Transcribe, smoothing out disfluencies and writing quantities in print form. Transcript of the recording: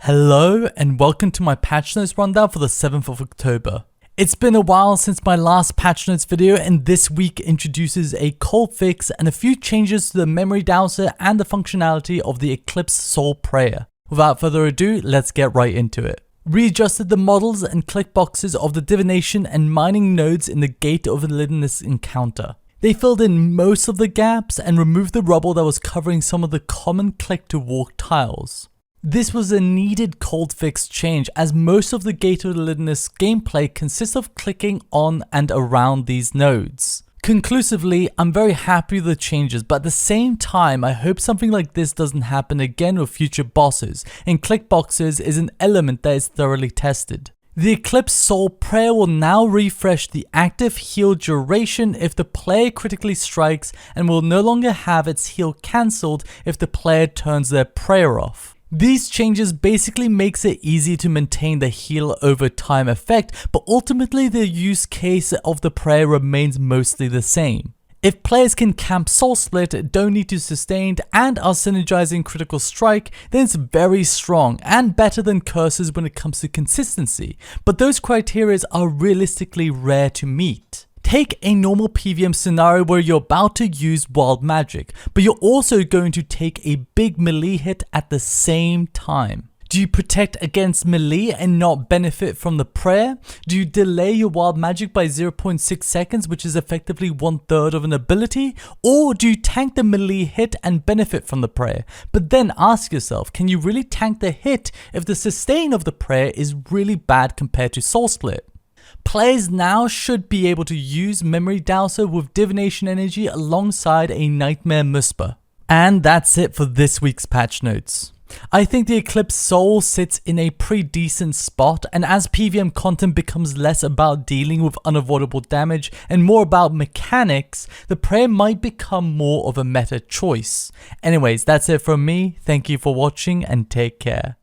Hello and welcome to my patch notes rundown for the 7th of October. It's been a while since my last patch notes video, and this week introduces a cold fix and a few changes to the memory dowser and the functionality of the Eclipse Soul Prayer. Without further ado, let's get right into it. Readjusted the models and click boxes of the divination and mining nodes in the Gate of Elidinis encounter. They filled in most of the gaps and removed the rubble that was covering some of the common click to walk tiles. This was a needed cold fix change, as most of the Gate of Elidinis gameplay consists of clicking on and around these nodes. Conclusively, I'm very happy with the changes, but at the same time, I hope something like this doesn't happen again with future bosses, and click boxes is an element that is thoroughly tested. The Eclipse Soul Prayer will now refresh the active heal duration if the player critically strikes, and will no longer have its heal cancelled if the player turns their prayer off. These changes basically makes it easy to maintain the heal over time effect, but ultimately the use case of the prayer remains mostly the same. If players can camp Soul Split, don't need to sustain, and are synergizing critical strike, then it's very strong and better than curses when it comes to consistency, but those criteria are realistically rare to meet. Take a normal PvM scenario where you're about to use wild magic, but you're also going to take a big melee hit at the same time. Do you protect against melee and not benefit from the prayer? Do you delay your wild magic by 0.6 seconds, which is effectively 1/3 of an ability? Or do you tank the melee hit and benefit from the prayer? But then ask yourself, can you really tank the hit if the sustain of the prayer is really bad compared to Soul Split? Players now should be able to use Memory Dowser with Divination Energy alongside a Nightmare Muspa. And that's it for this week's patch notes. I think the Eclipse Soul sits in a pretty decent spot, and as PvM content becomes less about dealing with unavoidable damage and more about mechanics, the prayer might become more of a meta choice. Anyways, that's it from me. Thank you for watching and take care.